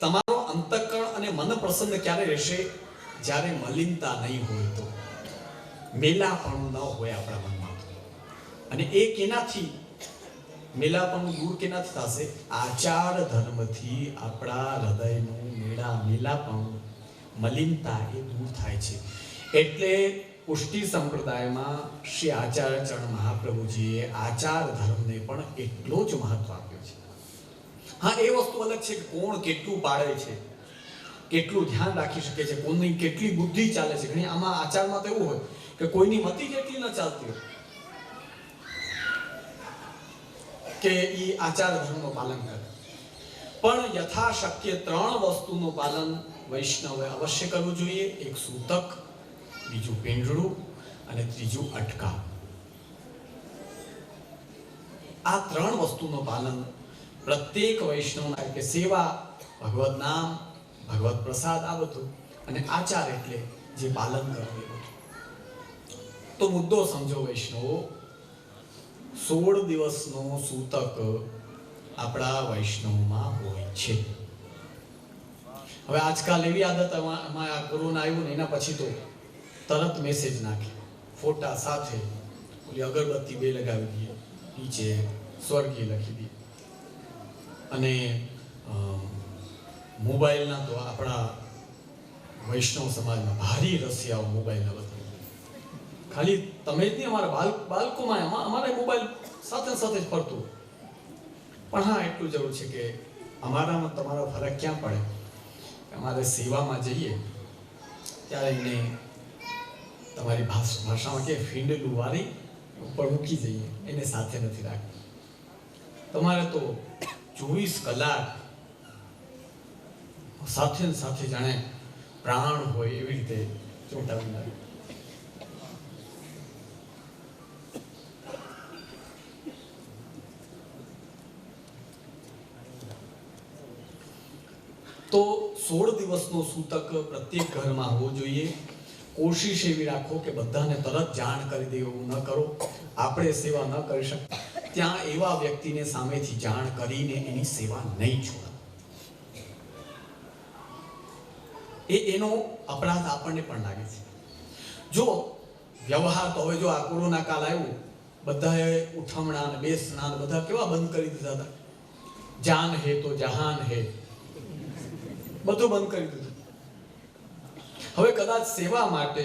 તમારો અંતઃકરણ અને મન પ્રસન્ન ક્યારે રહેશે? જ્યારે મલિનતા નહીં હોય, તો મેલાપણું ન હોય આપણા મનમાં. અને એ કેનાથી મેલાપણું દૂર કેનાથી થશે? આચાર ધર્મથી આપણા હૃદયનું મેલાપણું, મલિનતા એ દૂર થાય છે. એટલે પુષ્ટિ સંપ્રદાયમાં શ્રી આચાર્યચરણ મહાપ્રભુજીએ આચાર ધર્મને પણ એટલો જ મહત્વ આપ્યો છે. હા, એ વસ્તુ અલગ છે કે કોણ કેટલું પાળે છે, કેટલું ધ્યાન રાખી શકે છે, કોની કેટલી બુદ્ધિ ચાલે છે. ઘણી આમાં આચારમાં તો એવું હોય કે કોઈની મતિ જેટલી ન ચાલતી હોય કે એ આચાર ધર્મનું પાલન કરે. પણ યથાશક્ય 3 વસ્તુનું પાલન વૈષ્ણવે અવશ્ય કરવું જોઈએ. એક સૂતક, બીજું પેંડળું અને ત્રીજું અટકા. આ 3 વસ્તુનું પાલન પ્રત્યેક વૈષ્ણવના, કે સેવા, ભગવદ નામ, ભગવત પ્રસાદ, આ બધું, અને આચાર એટલે જે પાલન કરવું. તો મુદ્દો સમજો વૈષ્ણવો, 16 દિવસનો સૂતક આપણા વૈષ્ણવમાં હોય છે. હવે આજકાલ એવી આદત, આમાં આ કોરોના આવ્યું ને એના પછી તો તરત મેસેજ નાખે, ફોટા સાથે ઓલી અગરબત્તી 2 લગાવી દઈએ, નીચે સ્વર્ગીય લખી દઈએ. અને મોબાઈલના તો આપણા વૈષ્ણવ સમાજમાં ભારી રસિયાઓ મોબાઈલના બધા. ખાલી તમે જ નહીં, અમારા બાળકોમાં અમારે મોબાઈલ સાથે સાથે જ ફરતું. પણ હા, એટલું જરૂર છે કે અમારામાં તમારો ફરક ક્યાં પડે? અમારે સેવામાં જઈએ ત્યારે એને તમારી ભાષામાં કે ફીંડલું વારી ઉપર મૂકી જઈએ, એને સાથે નથી રાખી. તમારે તો 24 કલાક સાથે ને સાથે જાણે પ્રાણ હોય એવી રીતે ચોંટાવી લાગે. તો 16 દિવસનો સૂતક પ્રત્યેક ઘરમાં હોવો જોઈએ. કોશિશ એવી રાખો કે બધાને તરત જાણ કરી દે એવું ન કરો. આપણે સેવા ન કરી શકતા ત્યાં એવા વ્યક્તિને સામેથી જાણ કરીને એની સેવા નહીં છોડો. એનો અપરાધ આપણને પણ લાગે છે. જો વ્યવહાર તો હવે જો આ કોરોના કાળ આવ્યો, બધાએ ઉઠમણા ને બેસણા ને બધા કેવા બંધ કરી દીધા હતા. જાન હે તો જહાન હે, બધું બંધ કરી દીધું. હવે કદાચ સેવા માટે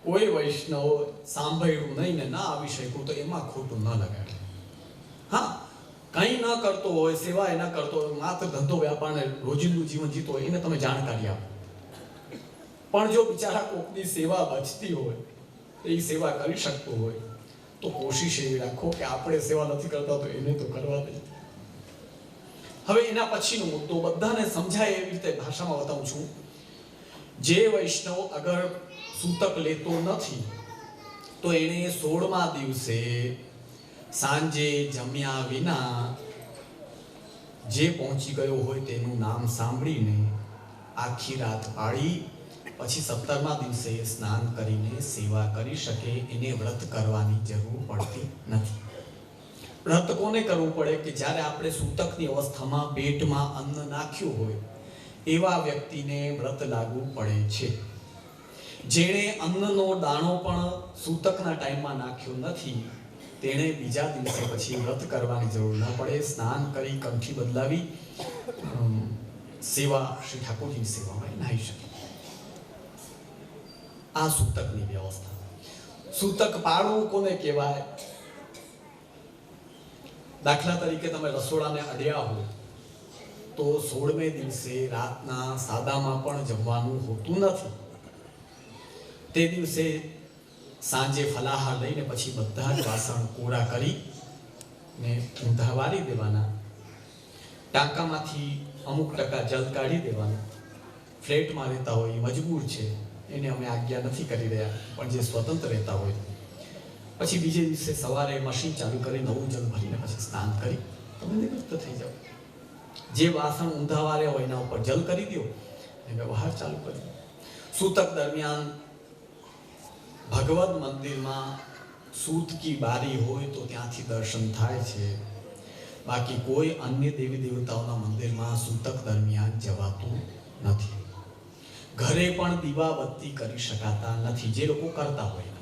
કોઈ વૈષ્ણવ સાંભળ્યું નહીં ને ના આવી શક્યું તો એમાં ખોટું ન લગાડે. હા, કંઈ ન કરતો હોય, સેવા એ ન કરતો હોય, માત્ર ધંધો વ્યાપારને રોજિંદુ જીવન જીતો હોય, એને તમે જાણકારી આપો. પણ જો બિચારા કોકની સેવા બચતી હોય, એ સેવા કરી શકતો હોય, તો કોશિશ એવી રાખો કે આપણે સેવા નથી કરતા તો એને તો કરવા દે. હવે એના પછીનો મુદ્દો બધાને સમજાય એવી રીતે ભાષામાં બતાવું છું. જે વૈષ્ણવ અગર સૂતક લેતો નથી તો એણે 16મા દિવસે સાંજે જમ્યા વિના જે પહોંચી ગયો હોય તેનું નામ સાંભળીને આખી રાત પાળી પછી 17મા દિવસે સ્નાન કરીને સેવા કરી શકે. એને વ્રત કરવાની જરૂર પડતી નથી. વ્રત કોને કરવું પડે? કે જ્યારે આપણે સૂતકની અવસ્થામાં પેટમાં અન્ન નાખ્યું હોય એવા વ્યક્તિને વ્રત લાગવું પડે છે. જેણે અન્નનો દાણો પણ સૂતકના ટાઈમમાં નાખ્યો નથી તેણે બીજા દિવસે પછી વ્રત કરવાની જરૂર ન પડે. સ્નાન કરી કંઠી બદલાવી સેવા શ્રી ઠાકોરજીની સેવામાં નાહી શકે. આ સૂતકની વ્યવસ્થા. સૂતક પાળવું કોને કહેવાય? દાખલા તરીકે તમે રસોડાને અડ્યા હો તો 16મે દિવસે રાતના સાદામાં પણ જમવાનું હોતું નથી. તે દિવસે સાંજે ફલાહાર લઈને પછી બધા જ વાસણ કોરા કરી ને ઊંધા વારી દેવાના. ટાંકામાંથી અમુક ટકા જલ કાઢી દેવાનું. ફ્લેટમાં રહેતા હોય એ મજબૂર છે, એને અમે આજ્ઞા નથી કરી રહ્યા, પણ જે સ્વતંત્ર રહેતા હોય પછી બીજે દિવસે સવારે મશીન ચાલુ કરી નવું જલ ભરીને પછી સ્નાન કરી તમે નિવૃત્ત થઈ જાઓ. જે વાસણ ઊંધા વાર્યા હોય એના ઉપર જલ કરી દો અને વ્યવહાર ચાલુ કરી દો. સૂતક દરમિયાન ભગવદ મંદિરમાં સૂત કી બારી હોય તો ત્યાંથી દર્શન થાય છે. બાકી કોઈ અન્ય દેવી દેવતાઓના મંદિરમાં સૂતક દરમિયાન જવાતું નથી. ઘરે પણ દીવાબત્તી કરી શકાતા નથી, જે લોકો કરતા હોય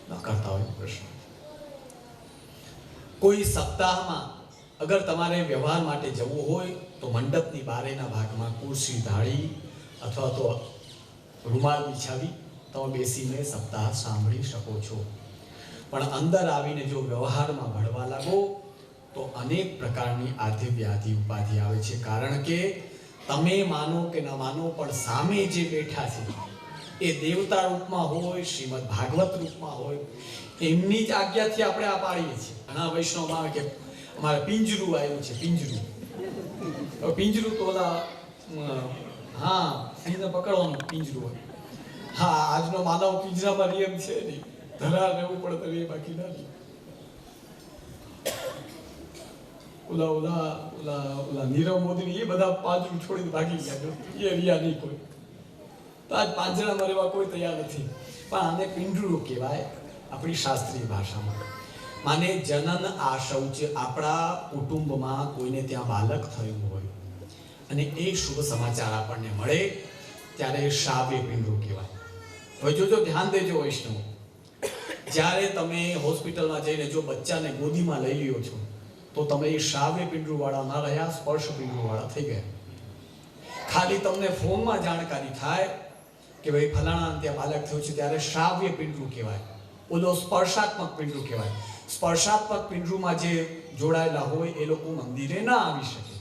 ન કરતા હોય પ્રશ્ન. કોઈ સપ્તાહમાં અગર તમારે વ્યવહાર માટે જવું હોય તો મંડપની બારેના ભાગમાં ખુરશી ઢાળી અથવા તો રૂમાલ બિછાવી તમે બેસીને સપ્તાહ સાંભળી શકો છો. પણ અંદર આવીને જો વ્યવહારમાં ભળવા લાગો તો અનેક પ્રકારની આધિ વ્યાધિ ઉપાધિ આવે છે. કારણ કે તમે માનો કે ન માનો પણ સામે જે બેઠા છે એ દેવતા રૂપમાં હોય, શ્રીમદ ભાગવત રૂપમાં હોય, એમની જ આજ્ઞાથી આપણે આ પાડીએ છીએ. ઘણા વૈષ્ણવમાં આવે કે અમારે પિંજરું આવ્યું છે, પિંજરું. પિંજરું તો ઓલા હા સિંહને પકડવાનું પિંજરું હોય. હા, આજનો માનવ પિંજરામાં નિયમ છે નહીં, ધરા રહેવું પડે તો એ બાકી ના રહે. ઓલા નીરવ મોદી એ બધા પાંજરું છોડીને ભાગી ગયા, એ રહ્યા નહીં કોઈ. તો આજ પાંજરામાં રહેવા કોઈ તૈયાર નથી. પણ આને પિંજરું કહેવાય આપણી શાસ્ત્રીય ભાષામાં. માને જનન આ શૌચ, આપણા કુટુંબમાં કોઈને ત્યાં બાલક થયું હોય અને એ શુભ સમાચાર આપણને મળે ત્યારે શ્રાવ્ય પિંડરું કહેવાય. હવે જોજો, ધ્યાન દેજો વૈષ્ણવ, જ્યારે તમે હોસ્પિટલમાં જઈને જો બચ્ચાને ગોદીમાં લઈ લ્યો છો તો તમે એ શ્રાવ્ય પિંડરું વાળા ના રહ્યા, સ્પર્શ પિંડરું વાળા થઈ ગયા. ખાલી તમને ફોનમાં જાણકારી થાય કે ભાઈ ફલાણા ત્યાં બાલક થયું છે ત્યારે શ્રાવ્ય પિંડરું કહેવાય. ઓલો સ્પર્શાત્મક પિંડરું કહેવાય. સ્પર્શાત્મક પિંડરુમાં જે જોડાયેલા હોય એ લોકો મંદિરે ના આવી શકે.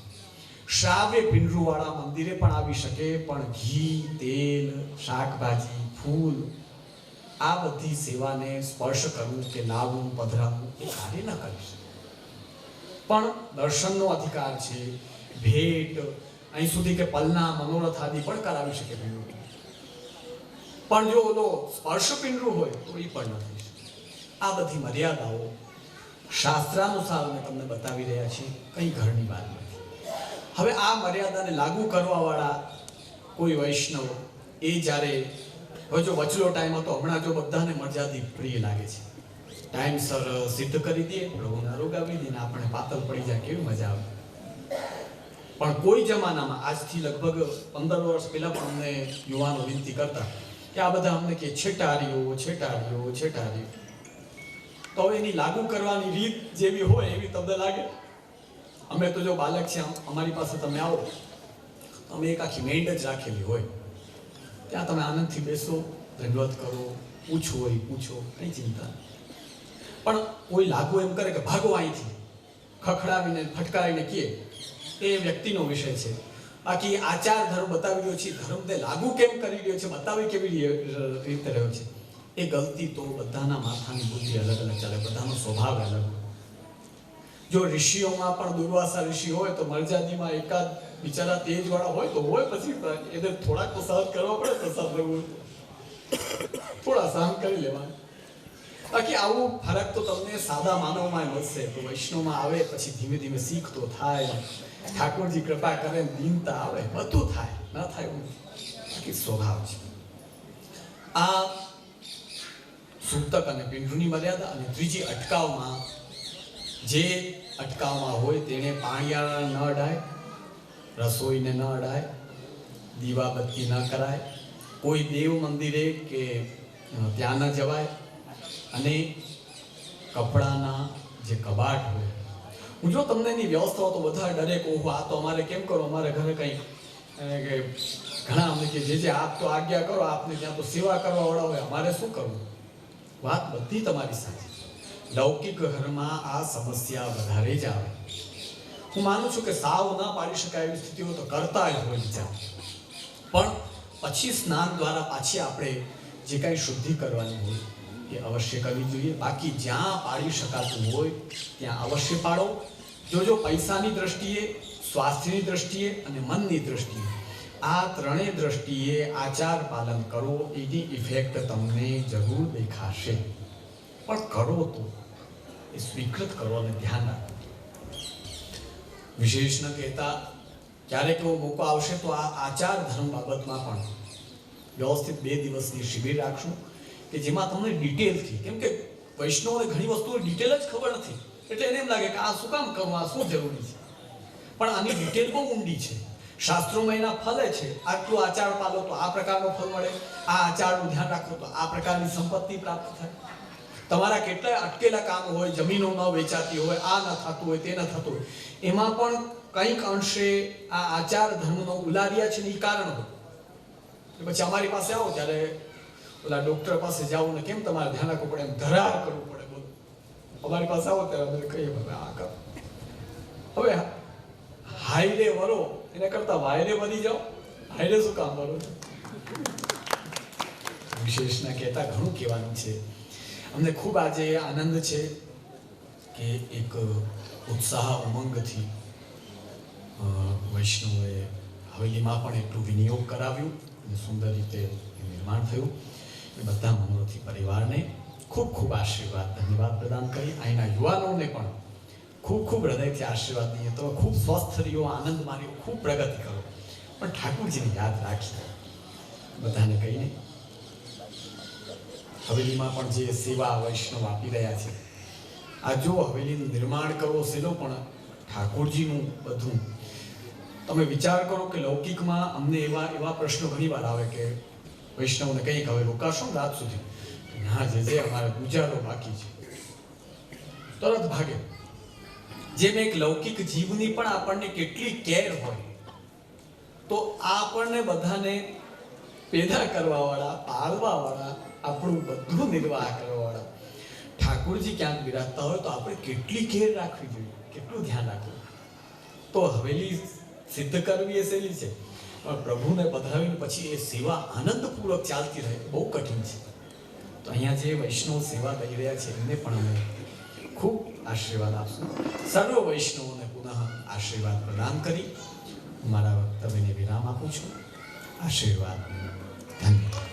શ્રાવ્ય પિંડરું વાળા મંદિરે પણ આવી શકે, પણ ઘી, તેલ, શાકભાજી, ફૂલ આ બધી સેવાને સ્પર્શ કરવું કે લાવવું, પધરાવવું એ કાર્ય ન કરી શકે. પણ દર્શનનો અધિકાર છે, ભેટ, અહીં સુધી કે પલના મનોરથ આદિ પણ કરાવી શકે પિંડરું. પણ જો ઓલો સ્પર્શ પિંડરું હોય તો એ પણ ન થઈ શકે. આ બધી મર્યાદાઓ શાસ્ત્રાનુસાર અમે તમને બતાવી રહ્યા છીએ, કંઈ ઘરની વાત નથી. હવે આ મર્યાદાને લાગુ કરવા વાળા કોઈ વૈષ્ણવ એ જ્યારે હવે જો વચલો ટાઈમ હતો, હમણાં જો બધાને મર્યાદિત પ્રિય લાગે છે, ટાઈમસર સિદ્ધ કરી દે, પ્રભુના રોગ આવી દે ને આપણે પાતળ પડી જાય, કેવી મજા આવે. પણ કોઈ જમાનામાં આજથી લગભગ 15 વર્ષ પહેલા પણ અમને યુવાનો વિનંતી કરતા કે આ બધા અમને કે છેટારીઓ. તો હવે એની લાગુ કરવાની રીત જેવી હોય એવી તમને લાગે. અમે તો જો બાલક છે અમારી પાસે તમે આવો, અમે એક આખી મેંડ જ રાખેલી હોય, ત્યાં તમે આનંદથી બેસો, દંડવત કરો, પૂછવું હોય પૂછો, કંઈ ચિંતા. પણ કોઈ લાગુ એમ કરે કે ભાગો અહીંથી, ખખડાવીને ફટકારીને કહે, એ વ્યક્તિનો વિષય છે. બાકી આચાર ધર્મ બતાવી રહ્યો છે, ધર્મ તે લાગુ કેમ કરી રહ્યો છે, બતાવી કેવી રીતે રહ્યો છે, એ ગલતી તો બધાના માથાની બુદ્ધિ અલગ અલગ ચાલે, બધાનો સ્વભાવ અલગ. જો ઋષિઓમાં પણ દુર્વાસા ઋષિ હોય તો મર્યાદીમાં એકાદ બિચારા તેજ વાળા હોય તો હોય, પછી એને થોડાક તો સહન કરવા પડે, પ્રસાદ લેવું થોડા સહન કરી લેવાનું. બાકી આવું ફરક તો તમને સાદા માનવમાં મળશે, તો વૈષ્ણવમાં આવે પછી ધીમે ધીમે શીખ તો થાય, ઠાકોરજી કૃપા કરે, દીનતા આવે, બધું થાય, ન થાય એવું બાકી સ્વભાવ છે. આ સૂતક અને પિંડ્રુની મર્યાદા. અને ત્રીજી અટકાવમાં, જે અટકાવમાં હોય તેને પાણીયાળા ન અડાય, રસોઈને ન અડાય, દીવાબત્તી ન કરાય, કોઈ દેવ મંદિરે કે ત્યાં ન જવાય, અને કપડાના જે કબાટ હોય, હું જો તમને એની વ્યવસ્થાઓ તો બધા ડરે કે ઓહો આ તો અમારે કેમ કરો, અમારે ઘરે કંઈ કે ઘણા અમને કે જે આપ તો આજ્ઞા કરો, આપને ત્યાં તો સેવા કરવા વાળા હોય, અમારે શું કરવું. વાત બધી તમારી સાચી. લૌકિક ઘરમાં આ સમસ્યા વધારે જ આવે. હું માનું છું કે સાવ ના પાડી શકાય એવી સ્થિતિઓ તો કરતા જ હોય છે, પણ પછી સ્નાન દ્વારા પાછી આપણે જે કાંઈ શુદ્ધિ કરવાની હોય એ અવશ્ય કરવી જોઈએ. બાકી જ્યાં પાડી શકાતું હોય ત્યાં અવશ્ય પાડો. જો પૈસાની દ્રષ્ટિએ, સ્વાસ્થ્યની દ્રષ્ટિએ અને મનની દ્રષ્ટિએ, આ ત્રણેય દ્રષ્ટિએ આચાર પાલન કરો, એની ઇફેક્ટ તમને જરૂર દેખાશે. પણ કરો તો એ સ્વીકૃત કરો અને ધ્યાન રાખો. વિશેષ ન કહેતા ક્યારેક એવો મોકો આવશે તો આ આચાર ધર્મ બાબતમાં પણ વ્યવસ્થિત 2 દિવસની શિબિર રાખશું કે જેમાં તમને ડિટેલથી, કેમ કે વૈષ્ણવને ઘણી વસ્તુઓ ડિટેલ જ ખબર નથી, એટલે એને એમ લાગે કે આ શું કામ કરવું, આ શું જરૂરી છે, પણ આની ડિટેલ બહુ ઊંડી છે. શાસ્ત્રોમાં એના ફલે છે, આટલું આચાર પાલો તો આ પ્રકારનો ફલ મળે, આ આચારનું ધ્યાન રાખો તો આ પ્રકારની સંપત્તિ પ્રાપ્ત થાય. તમારા કેટલાય અટકેલા કામ હોય, જમીનો ન વેચાતી હોય, આ ન થતું હોય, તે ન થતું હોય, એમાં પણ કંઈક અંશે આ આચાર ધર્મનો ઉલાર્યા છે ને એ કારણ હોય. પછી અમારી પાસે આવો ત્યારે ઓલા ડોક્ટર પાસે જાવ ને કેમ તમારે ધ્યાન રાખવું પડે, એમ ધરાર કરવું પડે. બોલો, અમારી પાસે આવો ત્યારે અમે કહીએ હવે આ કરો. હવે હાઈલે વરો એના કરતા વાયરે વધી જાઓ. હાઈલે શું કામ વરો? વિશેષના કહેતા ઘણું કહેવાનું છે. અમને ખૂબ આજે આનંદ છે કે એક ઉત્સાહ ઉમંગથી વૈષ્ણવે હવેલીમાં પણ એટલું વિનિયોગ કરાવ્યું અને સુંદર રીતે નિર્માણ થયું. એ બધા મનોરથી પરિવારને ખૂબ ખૂબ આશીર્વાદ, ધન્યવાદ પ્રદાન કરી અહીંના યુવાનોને પણ ખૂબ ખૂબ હૃદયથી આશીર્વાદ દઈએ. તમે ખૂબ સ્વસ્થ રહ્યો, આનંદ માર્યો, ખૂબ પ્રગતિ કરો, પણ ઠાકુરજીને યાદ રાખી. બધાને કહીને હવેલીમાં પણ જે સેવા વૈષ્ણવ આપી રહ્યા છે, આ જો હવેલીનું નિર્માણ કરવો સેલો પણ ઠાકોરજીનું બધું. તમે વિચાર કરો કે લૌકિકમાં અમને એવા પ્રશ્નો ઘણીવાર આવે કે વૈષ્ણવને કંઈક હવે રોકાશો ને રાત સુધી, ના જે અમારે ગુજારો બાકી છે, તરત ભાગે. જેમ એક લૌકિક જીવની પણ આપણને કેટલી કેર હોય, તો આપણને બધાને પેદા કરવાવાળા, પાળવાવાળા, આપણું બધું નિર્વાહ કરવાવાળા ઠાકોરજી ક્યાંક બિરાજતા હોય તો આપણે કેટલી કેર રાખવી જોઈએ, કેટલું ધ્યાન રાખવું. તો હવેલી સિદ્ધ કરવી એ સહેલી છે, પણ પ્રભુને પધરાવીને પછી એ સેવા આનંદપૂર્વક ચાલતી રહે બહુ કઠિન છે. તો અહીંયા જે વૈષ્ણવ સેવા દઈ રહ્યા છે એમને પણ અમે ખૂબ આશીર્વાદ આપશું. સર્વ વૈષ્ણવોને પુનઃ આશીર્વાદ પ્રદાન કરી મારા વક્તવ્યને વિરામ આપું છું. આશીર્વાદ. ધન્યવાદ.